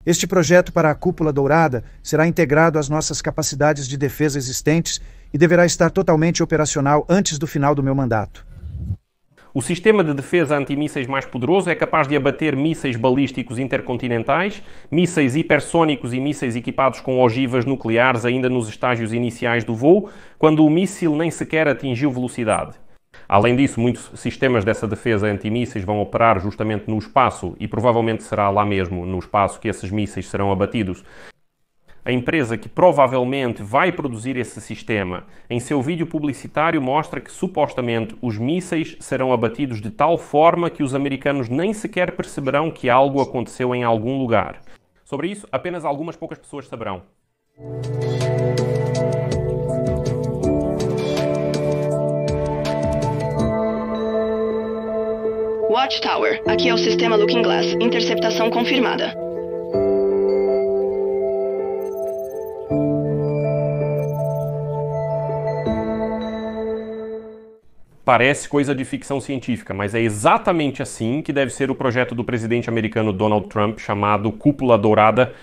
Este projeto para a Cúpula Dourada será integrado às nossas capacidades de defesa existentes e deverá estar totalmente operacional antes do final do meu mandato. O sistema de defesa antimísseis mais poderoso é capaz de abater mísseis balísticos intercontinentais, mísseis hipersônicos e mísseis equipados com ogivas nucleares ainda nos estágios iniciais do voo, quando o míssil nem sequer atingiu velocidade. Além disso, muitos sistemas dessa defesa antimísseis vão operar justamente no espaço e provavelmente será lá mesmo no espaço que esses mísseis serão abatidos. A empresa que provavelmente vai produzir esse sistema, em seu vídeo publicitário mostra que supostamente os mísseis serão abatidos de tal forma que os americanos nem sequer perceberão que algo aconteceu em algum lugar. Sobre isso, apenas algumas poucas pessoas saberão. Watchtower, aqui é o sistema Looking Glass. Interceptação confirmada. Parece coisa de ficção científica, mas é exatamente assim que deve ser o projeto do presidente americano Donald Trump, chamado Cúpula Dourada.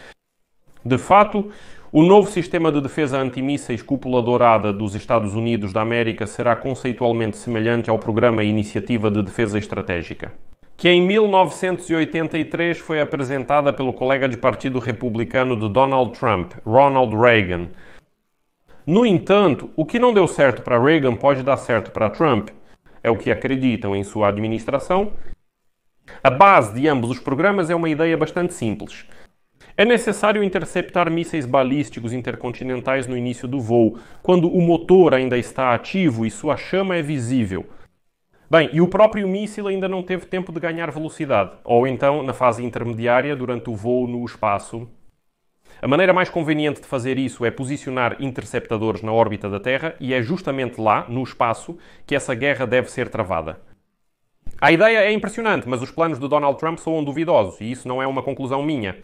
De fato, o novo sistema de defesa antimísseis Cúpula Dourada dos Estados Unidos da América será conceitualmente semelhante ao Programa Iniciativa de Defesa Estratégica, que em 1983 foi apresentada pelo colega de partido republicano de Donald Trump, Ronald Reagan. No entanto, o que não deu certo para Reagan pode dar certo para Trump. É o que acreditam em sua administração. A base de ambos os programas é uma ideia bastante simples. É necessário interceptar mísseis balísticos intercontinentais no início do voo, quando o motor ainda está ativo e sua chama é visível. Bem, e o próprio míssil ainda não teve tempo de ganhar velocidade, ou então na fase intermediária durante o voo no espaço. A maneira mais conveniente de fazer isso é posicionar interceptadores na órbita da Terra e é justamente lá, no espaço, que essa guerra deve ser travada. A ideia é impressionante, mas os planos de Donald Trump soam duvidosos e isso não é uma conclusão minha.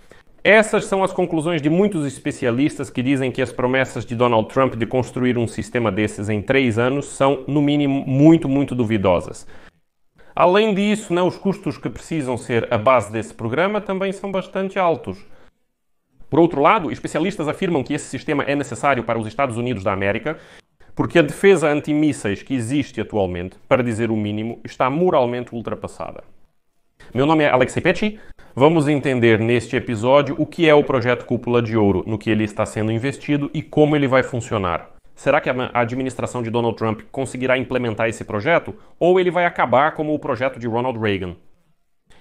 Essas são as conclusões de muitos especialistas que dizem que as promessas de Donald Trump de construir um sistema desses em 3 anos são, no mínimo, muito duvidosas. Além disso, os custos que precisam ser a base desse programa também são bastante altos. Por outro lado, especialistas afirmam que esse sistema é necessário para os Estados Unidos da América porque a defesa antimísseis que existe atualmente, para dizer o mínimo, está moralmente ultrapassada. Meu nome é Alexei Petty. Vamos entender neste episódio o que é o projeto Cúpula de Ouro, no que ele está sendo investido e como ele vai funcionar. Será que a administração de Donald Trump conseguirá implementar esse projeto ou ele vai acabar como o projeto de Ronald Reagan?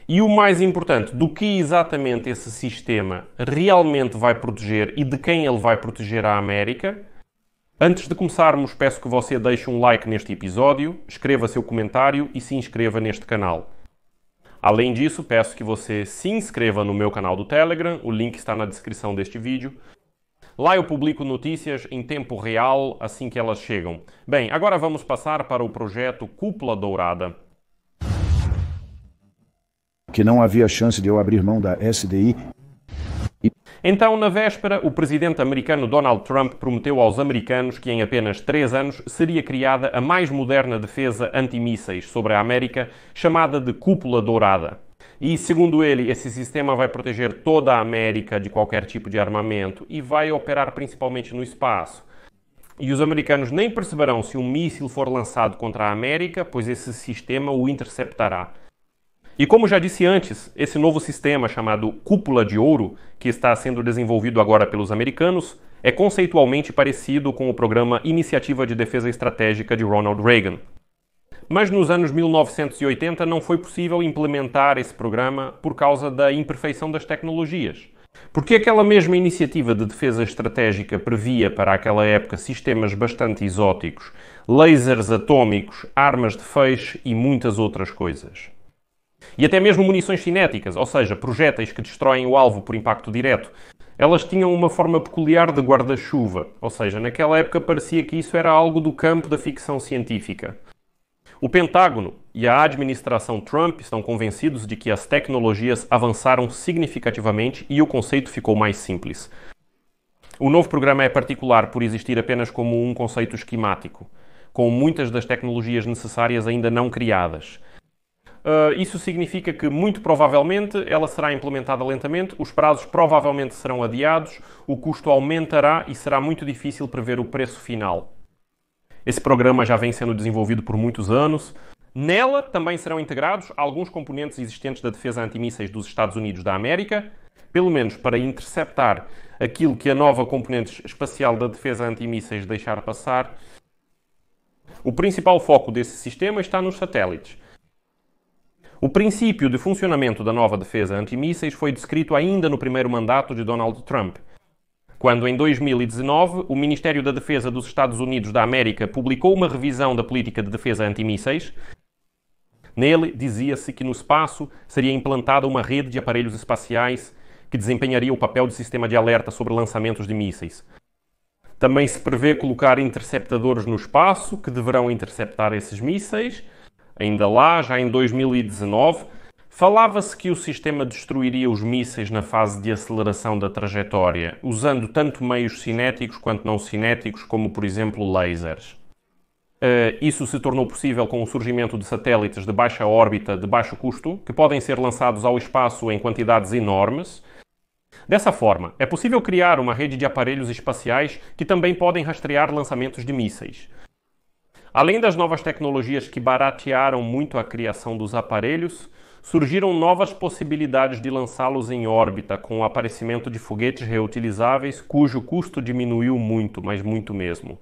E o mais importante, do que exatamente esse sistema realmente vai proteger e de quem ele vai proteger a América? Antes de começarmos, peço que você deixe um like neste episódio, escreva seu comentário e se inscreva neste canal. Além disso, peço que você se inscreva no meu canal do Telegram, o link está na descrição deste vídeo. Lá eu publico notícias em tempo real assim que elas chegam. Bem, agora vamos passar para o projeto Cúpula Dourada. Que não havia chance de eu abrir mão da SDI. Então, na véspera, o presidente americano Donald Trump prometeu aos americanos que em apenas 3 anos seria criada a mais moderna defesa antimísseis sobre a América, chamada de Cúpula Dourada. E, segundo ele, esse sistema vai proteger toda a América de qualquer tipo de armamento e vai operar principalmente no espaço. E os americanos nem perceberão se um míssil for lançado contra a América, pois esse sistema o interceptará. E como já disse antes, esse novo sistema chamado Cúpula de Ouro, que está sendo desenvolvido agora pelos americanos, é conceitualmente parecido com o programa Iniciativa de Defesa Estratégica de Ronald Reagan. Mas nos anos 1980 não foi possível implementar esse programa por causa da imperfeição das tecnologias. Porque aquela mesma iniciativa de defesa estratégica previa para aquela época sistemas bastante exóticos, lasers atômicos, armas de feixe e muitas outras coisas. E até mesmo munições cinéticas, ou seja, projéteis que destroem o alvo por impacto direto. Elas tinham uma forma peculiar de guarda-chuva, ou seja, naquela época parecia que isso era algo do campo da ficção científica. O Pentágono e a administração Trump estão convencidos de que as tecnologias avançaram significativamente e o conceito ficou mais simples. O novo programa é particular por existir apenas como um conceito esquemático, com muitas das tecnologias necessárias ainda não criadas. Isso significa que, muito provavelmente, ela será implementada lentamente, os prazos provavelmente serão adiados, o custo aumentará e será muito difícil prever o preço final. Esse programa já vem sendo desenvolvido por muitos anos. Nela também serão integrados alguns componentes existentes da defesa antimísseis dos Estados Unidos da América, pelo menos para interceptar aquilo que a nova componente espacial da defesa antimísseis deixar passar. O principal foco desse sistema está nos satélites. O princípio de funcionamento da nova defesa antimísseis foi descrito ainda no primeiro mandato de Donald Trump, quando em 2019 o Ministério da Defesa dos Estados Unidos da América publicou uma revisão da política de defesa antimísseis. Nele dizia-se que no espaço seria implantada uma rede de aparelhos espaciais que desempenharia o papel de sistema de alerta sobre lançamentos de mísseis. Também se prevê colocar interceptadores no espaço que deverão interceptar esses mísseis. Ainda lá, já em 2019, falava-se que o sistema destruiria os mísseis na fase de aceleração da trajetória, usando tanto meios cinéticos quanto não cinéticos, como por exemplo lasers. Isso se tornou possível com o surgimento de satélites de baixa órbita, de baixo custo, que podem ser lançados ao espaço em quantidades enormes. Dessa forma, é possível criar uma rede de aparelhos espaciais que também podem rastrear lançamentos de mísseis. Além das novas tecnologias que baratearam muito a criação dos aparelhos, surgiram novas possibilidades de lançá-los em órbita com o aparecimento de foguetes reutilizáveis cujo custo diminuiu muito, mas muito mesmo.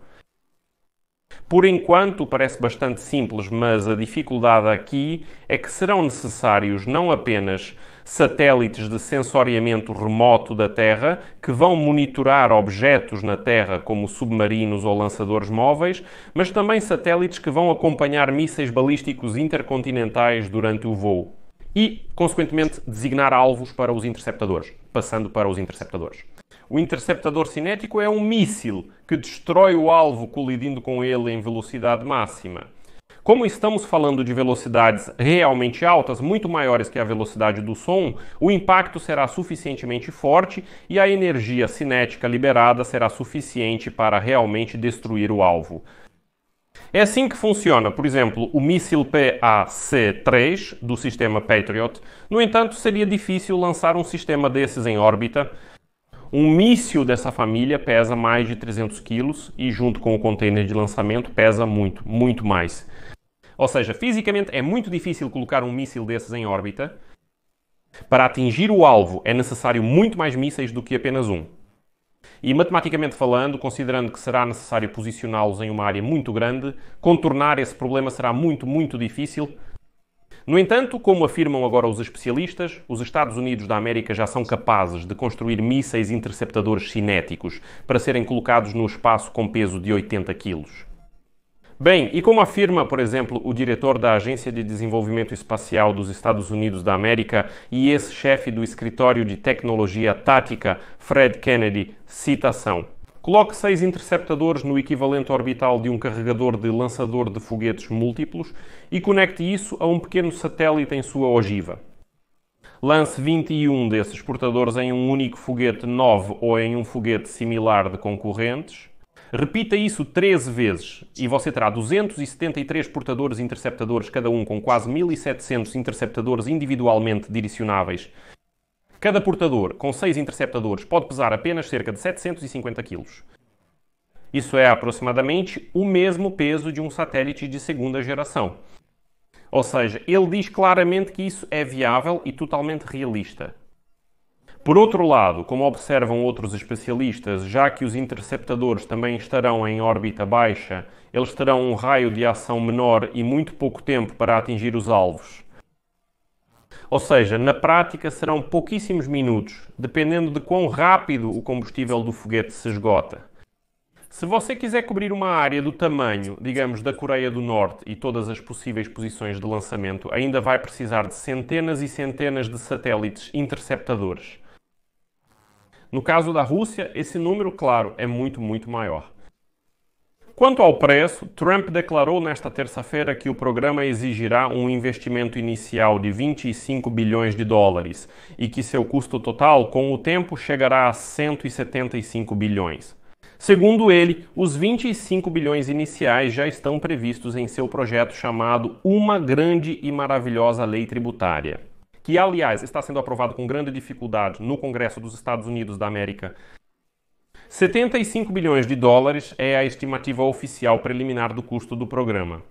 Por enquanto parece bastante simples, mas a dificuldade aqui é que serão necessários não apenas satélites de sensoriamento remoto da Terra que vão monitorar objetos na Terra como submarinos ou lançadores móveis, mas também satélites que vão acompanhar mísseis balísticos intercontinentais durante o voo e, consequentemente, designar alvos para os interceptadores, passando para os interceptadores. O interceptador cinético é um míssil que destrói o alvo colidindo com ele em velocidade máxima. Como estamos falando de velocidades realmente altas, muito maiores que a velocidade do som, o impacto será suficientemente forte e a energia cinética liberada será suficiente para realmente destruir o alvo. É assim que funciona, por exemplo, o míssil PAC-3 do sistema Patriot. No entanto, seria difícil lançar um sistema desses em órbita. Um míssil dessa família pesa mais de 300 kg e, junto com o container de lançamento, pesa muito, muito mais. Ou seja, fisicamente é muito difícil colocar um míssil desses em órbita. Para atingir o alvo é necessário muito mais mísseis do que apenas um. E matematicamente falando, considerando que será necessário posicioná-los em uma área muito grande, contornar esse problema será muito, muito difícil. No entanto, como afirmam agora os especialistas, os Estados Unidos da América já são capazes de construir mísseis interceptadores cinéticos para serem colocados no espaço com peso de 80 kg. Bem, e como afirma, por exemplo, o diretor da Agência de Desenvolvimento Espacial dos Estados Unidos da América e ex-chefe do Escritório de Tecnologia Tática, Fred Kennedy, citação: coloque 6 interceptadores no equivalente orbital de um carregador de lançador de foguetes múltiplos e conecte isso a um pequeno satélite em sua ogiva. Lance 21 desses portadores em um único foguete 9 ou em um foguete similar de concorrentes. Repita isso 13 vezes e você terá 273 portadores interceptadores, cada um com quase 1.700 interceptadores individualmente direcionáveis. Cada portador, com 6 interceptadores, pode pesar apenas cerca de 750 kg. Isso é aproximadamente o mesmo peso de um satélite de segunda geração. Ou seja, ele diz claramente que isso é viável e totalmente realista. Por outro lado, como observam outros especialistas, já que os interceptadores também estarão em órbita baixa, eles terão um raio de ação menor e muito pouco tempo para atingir os alvos. Ou seja, na prática serão pouquíssimos minutos, dependendo de quão rápido o combustível do foguete se esgota. Se você quiser cobrir uma área do tamanho, digamos, da Coreia do Norte e todas as possíveis posições de lançamento, ainda vai precisar de centenas e centenas de satélites interceptadores. No caso da Rússia, esse número, claro, é muito, muito maior. Quanto ao preço, Trump declarou nesta terça-feira que o programa exigirá um investimento inicial de 25 bilhões de dólares e que seu custo total, com o tempo, chegará a 175 bilhões. Segundo ele, os 25 bilhões iniciais já estão previstos em seu projeto chamado Uma Grande e Maravilhosa Lei Tributária, que, aliás, está sendo aprovado com grande dificuldade no Congresso dos Estados Unidos da América. 75 bilhões de dólares é a estimativa oficial preliminar do custo do programa.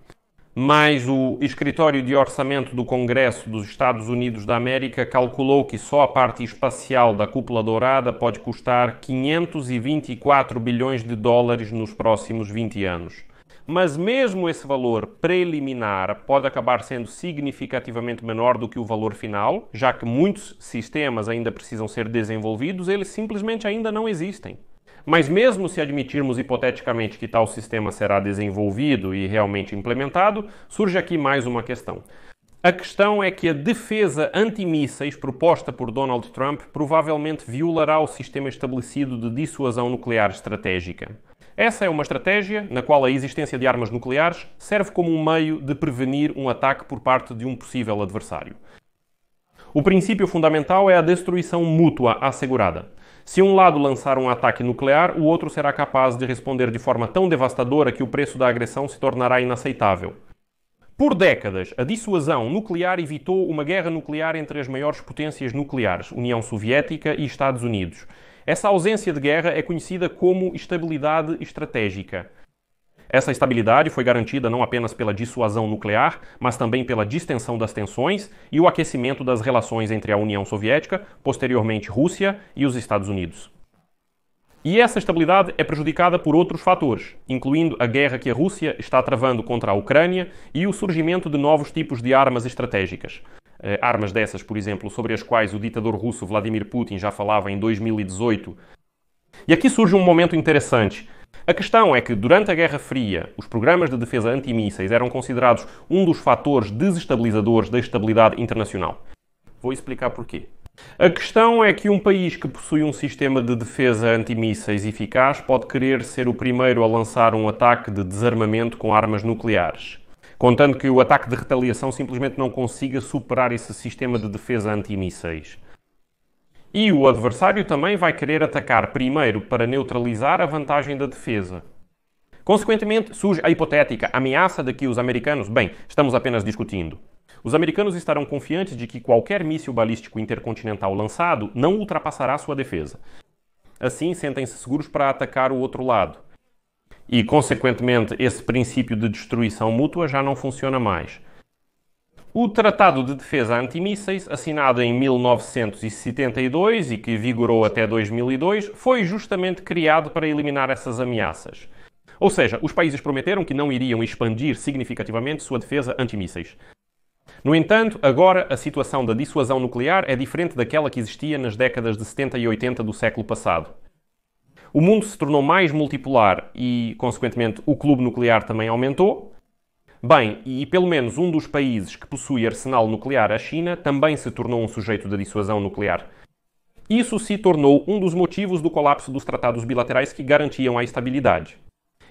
Mas o Escritório de Orçamento do Congresso dos Estados Unidos da América calculou que só a parte espacial da Cúpula Dourada pode custar 524 bilhões de dólares nos próximos 20 anos. Mas mesmo esse valor preliminar pode acabar sendo significativamente menor do que o valor final, já que muitos sistemas ainda precisam ser desenvolvidos, eles simplesmente ainda não existem. Mas mesmo se admitirmos hipoteticamente que tal sistema será desenvolvido e realmente implementado, surge aqui mais uma questão. A questão é que a defesa antimísseis proposta por Donald Trump provavelmente violará o sistema estabelecido de dissuasão nuclear estratégica. Essa é uma estratégia na qual a existência de armas nucleares serve como um meio de prevenir um ataque por parte de um possível adversário. O princípio fundamental é a destruição mútua assegurada. Se um lado lançar um ataque nuclear, o outro será capaz de responder de forma tão devastadora que o preço da agressão se tornará inaceitável. Por décadas, a dissuasão nuclear evitou uma guerra nuclear entre as maiores potências nucleares, União Soviética e Estados Unidos. Essa ausência de guerra é conhecida como estabilidade estratégica. Essa estabilidade foi garantida não apenas pela dissuasão nuclear, mas também pela distensão das tensões e o aquecimento das relações entre a União Soviética, posteriormente Rússia e os Estados Unidos. E essa estabilidade é prejudicada por outros fatores, incluindo a guerra que a Rússia está travando contra a Ucrânia e o surgimento de novos tipos de armas estratégicas. Armas dessas, por exemplo, sobre as quais o ditador russo Vladimir Putin já falava em 2018. E aqui surge um momento interessante. A questão é que, durante a Guerra Fria, os programas de defesa antimísseis eram considerados um dos fatores desestabilizadores da estabilidade internacional. Vou explicar porquê. A questão é que um país que possui um sistema de defesa antimísseis eficaz pode querer ser o primeiro a lançar um ataque de desarmamento com armas nucleares, contando que o ataque de retaliação simplesmente não consiga superar esse sistema de defesa antimísseis. E o adversário também vai querer atacar primeiro para neutralizar a vantagem da defesa. Consequentemente, surge a hipotética ameaça de que os americanos, estamos apenas discutindo. Os americanos estarão confiantes de que qualquer míssil balístico intercontinental lançado não ultrapassará sua defesa. Assim, sentem-se seguros para atacar o outro lado. E, consequentemente, esse princípio de destruição mútua já não funciona mais. O Tratado de Defesa Antimísseis, assinado em 1972 e que vigorou até 2002, foi justamente criado para eliminar essas ameaças. Ou seja, os países prometeram que não iriam expandir significativamente sua defesa antimísseis. No entanto, agora a situação da dissuasão nuclear é diferente daquela que existia nas décadas de 70 e 80 do século passado. O mundo se tornou mais multipolar e, consequentemente, o clube nuclear também aumentou. E pelo menos um dos países que possui arsenal nuclear, a China, também se tornou um sujeito da dissuasão nuclear. Isso se tornou um dos motivos do colapso dos tratados bilaterais que garantiam a estabilidade.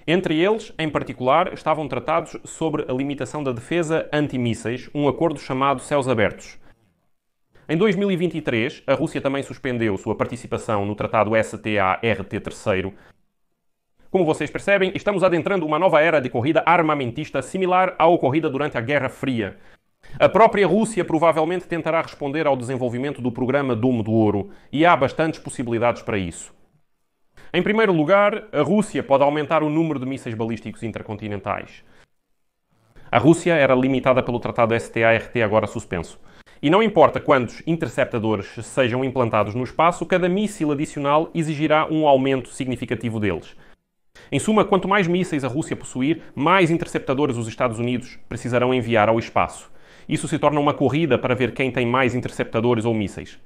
Entre eles, em particular, estavam tratados sobre a limitação da defesa antimísseis, um acordo chamado Céus Abertos. Em 2023, a Rússia também suspendeu sua participação no tratado START-3. Como vocês percebem, estamos adentrando uma nova era de corrida armamentista similar à ocorrida durante a Guerra Fria. A própria Rússia provavelmente tentará responder ao desenvolvimento do programa Domo do Ouro, e há bastantes possibilidades para isso. Em primeiro lugar, a Rússia pode aumentar o número de mísseis balísticos intercontinentais. A Rússia era limitada pelo tratado START, agora suspenso. E não importa quantos interceptadores sejam implantados no espaço, cada míssil adicional exigirá um aumento significativo deles. Em suma, quanto mais mísseis a Rússia possuir, mais interceptadores os Estados Unidos precisarão enviar ao espaço. Isso se torna uma corrida para ver quem tem mais interceptadores ou mísseis.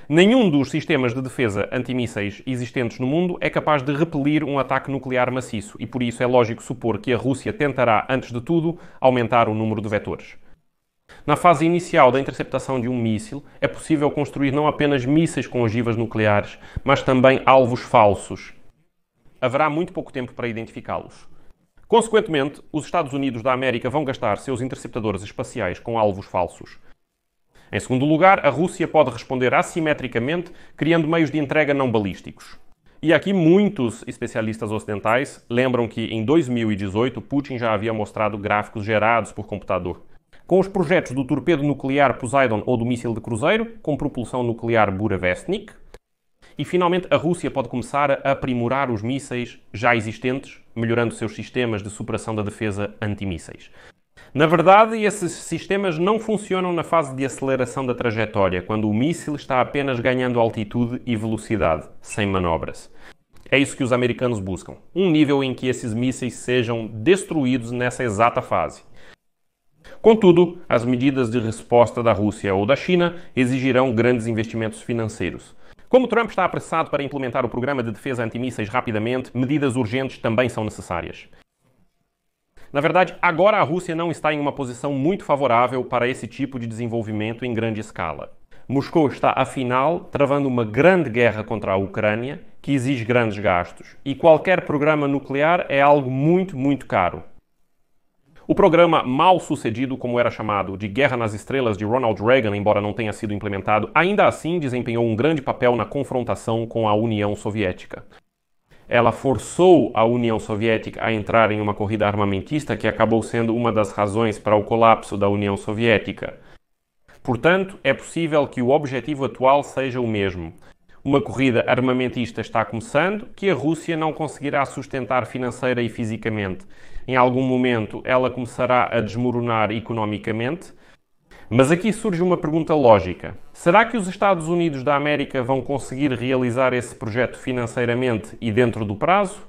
Nenhum dos sistemas de defesa antimísseis existentes no mundo é capaz de repelir um ataque nuclear maciço e por isso é lógico supor que a Rússia tentará, antes de tudo, aumentar o número de vetores. Na fase inicial da interceptação de um míssil, é possível construir não apenas mísseis com ogivas nucleares, mas também alvos falsos. Haverá muito pouco tempo para identificá-los. Consequentemente, os Estados Unidos da América vão gastar seus interceptadores espaciais com alvos falsos. Em segundo lugar, a Rússia pode responder assimetricamente, criando meios de entrega não balísticos. E aqui muitos especialistas ocidentais lembram que em 2018 Putin já havia mostrado gráficos gerados por computador, com os projetos do torpedo nuclear Poseidon ou do míssil de cruzeiro, com propulsão nuclear Burevestnik. E finalmente a Rússia pode começar a aprimorar os mísseis já existentes, melhorando seus sistemas de superação da defesa antimísseis. Na verdade, esses sistemas não funcionam na fase de aceleração da trajetória, quando o míssil está apenas ganhando altitude e velocidade, sem manobras. É isso que os americanos buscam, um nível em que esses mísseis sejam destruídos nessa exata fase. Contudo, as medidas de resposta da Rússia ou da China exigirão grandes investimentos financeiros. Como Trump está apressado para implementar o programa de defesa antimísseis rapidamente, medidas urgentes também são necessárias. Na verdade, agora a Rússia não está em uma posição muito favorável para esse tipo de desenvolvimento em grande escala. Moscou está, afinal, travando uma grande guerra contra a Ucrânia, que exige grandes gastos, e qualquer programa nuclear é algo muito caro. O programa mal sucedido, como era chamado, de Guerra nas Estrelas de Ronald Reagan, embora não tenha sido implementado, ainda assim desempenhou um grande papel na confrontação com a União Soviética. Ela forçou a União Soviética a entrar em uma corrida armamentista que acabou sendo uma das razões para o colapso da União Soviética. Portanto, é possível que o objetivo atual seja o mesmo. Uma corrida armamentista está começando, que a Rússia não conseguirá sustentar financeira e fisicamente. Em algum momento, ela começará a desmoronar economicamente. Mas aqui surge uma pergunta lógica. Será que os Estados Unidos da América vão conseguir realizar esse projeto financeiramente e dentro do prazo?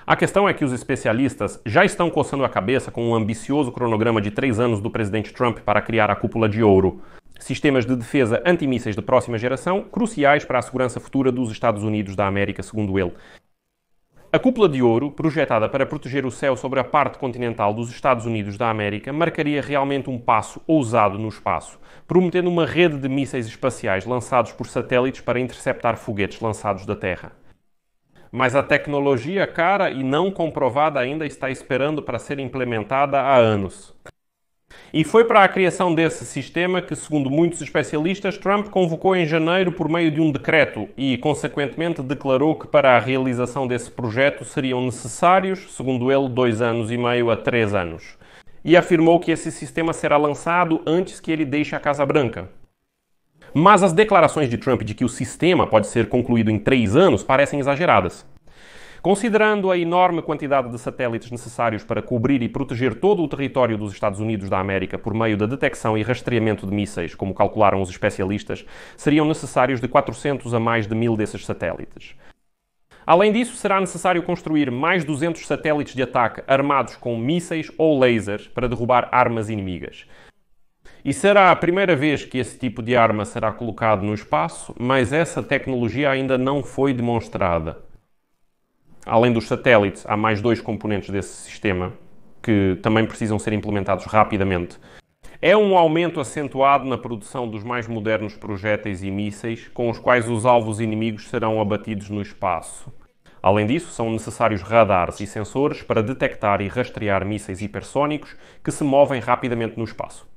A questão é que os especialistas já estão coçando a cabeça com um ambicioso cronograma de 3 anos do presidente Trump para criar a Cúpula de Ouro, sistemas de defesa antimísseis de próxima geração, cruciais para a segurança futura dos Estados Unidos da América, segundo ele. A Cúpula de Ouro, projetada para proteger o céu sobre a parte continental dos Estados Unidos da América, marcaria realmente um passo ousado no espaço, prometendo uma rede de mísseis espaciais lançados por satélites para interceptar foguetes lançados da Terra. Mas a tecnologia cara e não comprovada ainda está esperando para ser implementada há anos. E foi para a criação desse sistema que, segundo muitos especialistas, Trump convocou em janeiro por meio de um decreto e, consequentemente, declarou que para a realização desse projeto seriam necessários, segundo ele, 2 anos e meio a 3 anos. E afirmou que esse sistema será lançado antes que ele deixe a Casa Branca. Mas as declarações de Trump de que o sistema pode ser concluído em 3 anos parecem exageradas. Considerando a enorme quantidade de satélites necessários para cobrir e proteger todo o território dos Estados Unidos da América por meio da detecção e rastreamento de mísseis, como calcularam os especialistas, seriam necessários de 400 a mais de 1000 desses satélites. Além disso, será necessário construir mais 200 satélites de ataque armados com mísseis ou lasers para derrubar armas inimigas. E será a primeira vez que esse tipo de arma será colocado no espaço, mas essa tecnologia ainda não foi demonstrada. Além dos satélites, há mais 2 componentes desse sistema que também precisam ser implementados rapidamente. É um aumento acentuado na produção dos mais modernos projéteis e mísseis, com os quais os alvos inimigos serão abatidos no espaço. Além disso, são necessários radares e sensores para detectar e rastrear mísseis hipersónicos que se movem rapidamente no espaço.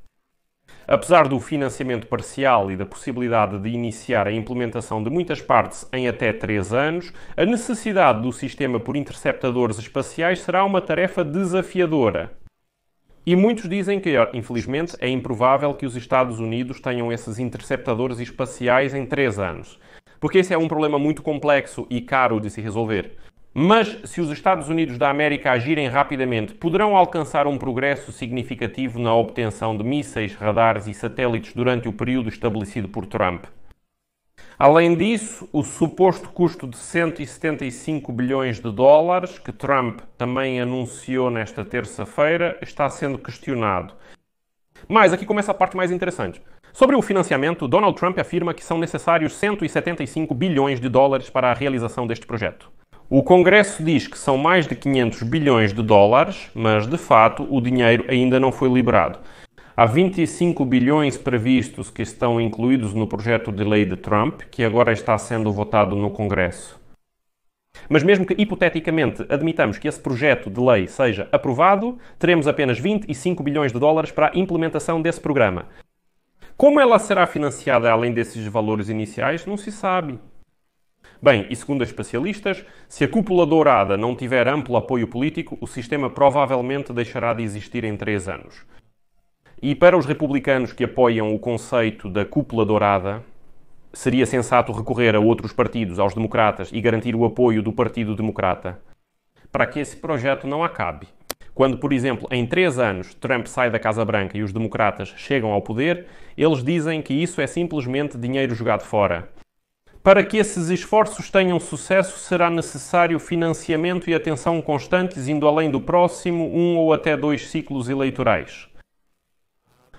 Apesar do financiamento parcial e da possibilidade de iniciar a implementação de muitas partes em até 3 anos, a necessidade do sistema por interceptadores espaciais será uma tarefa desafiadora. E muitos dizem que, infelizmente, é improvável que os Estados Unidos tenham esses interceptadores espaciais em 3 anos, porque esse é um problema muito complexo e caro de se resolver. Mas, se os Estados Unidos da América agirem rapidamente, poderão alcançar um progresso significativo na obtenção de mísseis, radares e satélites durante o período estabelecido por Trump. Além disso, o suposto custo de 175 bilhões de dólares, que Trump também anunciou nesta terça-feira, está sendo questionado. Mas aqui começa a parte mais interessante. Sobre o financiamento, Donald Trump afirma que são necessários 175 bilhões de dólares para a realização deste projeto. O Congresso diz que são mais de 500 bilhões de dólares, mas, de fato, o dinheiro ainda não foi liberado. Há 25 bilhões previstos que estão incluídos no projeto de lei de Trump, que agora está sendo votado no Congresso. Mas mesmo que, hipoteticamente, admitamos que esse projeto de lei seja aprovado, teremos apenas 25 bilhões de dólares para a implementação desse programa. Como ela será financiada além desses valores iniciais, não se sabe. Bem, e segundo especialistas, se a cúpula dourada não tiver amplo apoio político, o sistema provavelmente deixará de existir em 3 anos. E para os republicanos que apoiam o conceito da cúpula dourada, seria sensato recorrer a outros partidos, aos democratas, e garantir o apoio do Partido Democrata, para que esse projeto não acabe. Quando, por exemplo, em 3 anos, Trump sai da Casa Branca e os democratas chegam ao poder, eles dizem que isso é simplesmente dinheiro jogado fora. Para que esses esforços tenham sucesso, será necessário financiamento e atenção constantes, indo além do próximo 1 ou até 2 ciclos eleitorais.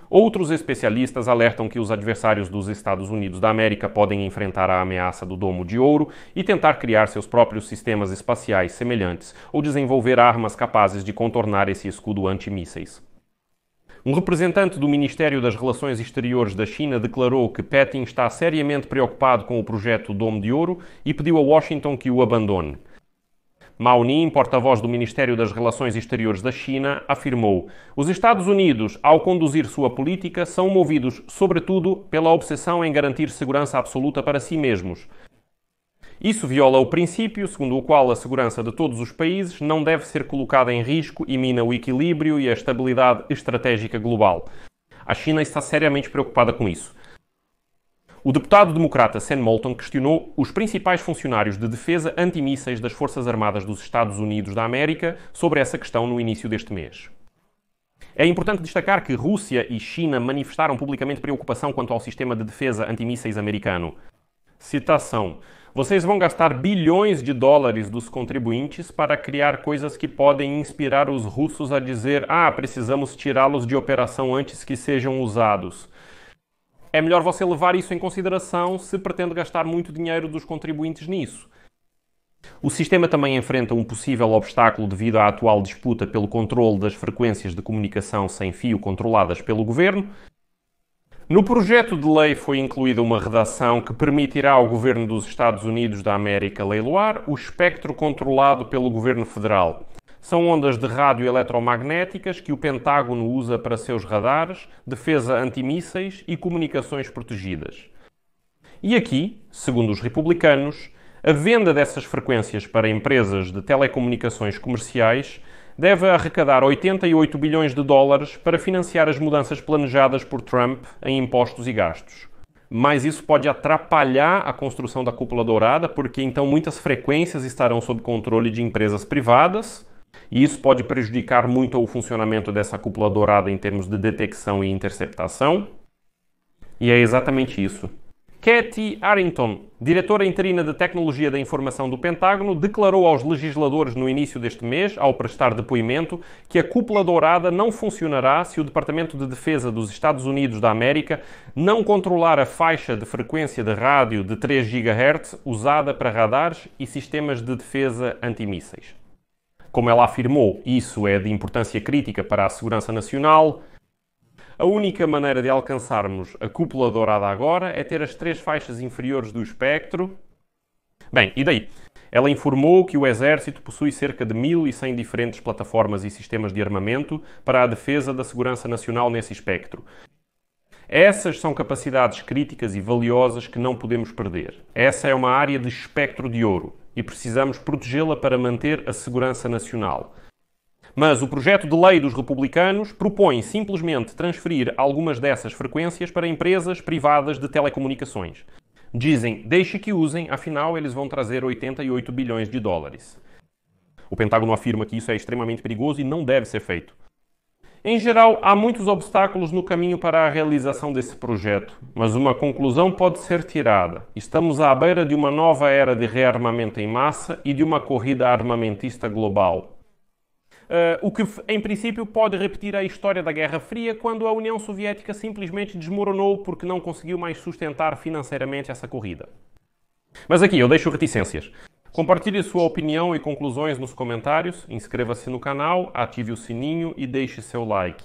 Outros especialistas alertam que os adversários dos Estados Unidos da América podem enfrentar a ameaça do domo de ouro e tentar criar seus próprios sistemas espaciais semelhantes ou desenvolver armas capazes de contornar esse escudo antimísseis. Um representante do Ministério das Relações Exteriores da China declarou que Peking está seriamente preocupado com o projeto Domo de Ouro e pediu a Washington que o abandone. Mao Ning, porta-voz do Ministério das Relações Exteriores da China, afirmou: os Estados Unidos, ao conduzir sua política, são movidos, sobretudo, pela obsessão em garantir segurança absoluta para si mesmos. Isso viola o princípio segundo o qual a segurança de todos os países não deve ser colocada em risco e mina o equilíbrio e a estabilidade estratégica global. A China está seriamente preocupada com isso. O deputado democrata Sam Moulton questionou os principais funcionários de defesa antimísseis das Forças Armadas dos Estados Unidos da América sobre essa questão no início deste mês. É importante destacar que Rússia e China manifestaram publicamente preocupação quanto ao sistema de defesa antimísseis americano. Citação: vocês vão gastar bilhões de dólares dos contribuintes para criar coisas que podem inspirar os russos a dizer: precisamos tirá-los de operação antes que sejam usados. É melhor você levar isso em consideração se pretende gastar muito dinheiro dos contribuintes nisso. O sistema também enfrenta um possível obstáculo devido à atual disputa pelo controle das frequências de comunicação sem fio controladas pelo governo. No projeto de lei foi incluída uma redação que permitirá ao governo dos Estados Unidos da América leiloar o espectro controlado pelo governo federal. São ondas de rádio eletromagnéticas que o Pentágono usa para seus radares, defesa antimísseis e comunicações protegidas. E aqui, segundo os republicanos, a venda dessas frequências para empresas de telecomunicações comerciais deve arrecadar 88 bilhões de dólares para financiar as mudanças planejadas por Trump em impostos e gastos. Mas isso pode atrapalhar a construção da cúpula dourada, porque então muitas frequências estarão sob controle de empresas privadas, e isso pode prejudicar muito o funcionamento dessa cúpula dourada em termos de detecção e interceptação. E é exatamente isso. Katie Arrington, diretora interina de Tecnologia da Informação do Pentágono, declarou aos legisladores no início deste mês, ao prestar depoimento, que a cúpula dourada não funcionará se o Departamento de Defesa dos Estados Unidos da América não controlar a faixa de frequência de rádio de 3 GHz usada para radares e sistemas de defesa antimísseis. Como ela afirmou, isso é de importância crítica para a segurança nacional. A única maneira de alcançarmos a cúpula dourada agora é ter as 3 faixas inferiores do espectro. Bem, e daí? Ela informou que o Exército possui cerca de 1.100 diferentes plataformas e sistemas de armamento para a defesa da segurança nacional nesse espectro. Essas são capacidades críticas e valiosas que não podemos perder. Essa é uma área de espectro de ouro e precisamos protegê-la para manter a segurança nacional. Mas o projeto de lei dos republicanos propõe simplesmente transferir algumas dessas frequências para empresas privadas de telecomunicações. Dizem, deixe que usem, afinal eles vão trazer 88 bilhões de dólares. O Pentágono afirma que isso é extremamente perigoso e não deve ser feito. Em geral, há muitos obstáculos no caminho para a realização desse projeto, mas uma conclusão pode ser tirada. Estamos à beira de uma nova era de rearmamento em massa e de uma corrida armamentista global. O que, em princípio, pode repetir a história da Guerra Fria, quando a União Soviética simplesmente desmoronou porque não conseguiu mais sustentar financeiramente essa corrida. Mas aqui eu deixo reticências. Compartilhe sua opinião e conclusões nos comentários, inscreva-se no canal, ative o sininho e deixe seu like.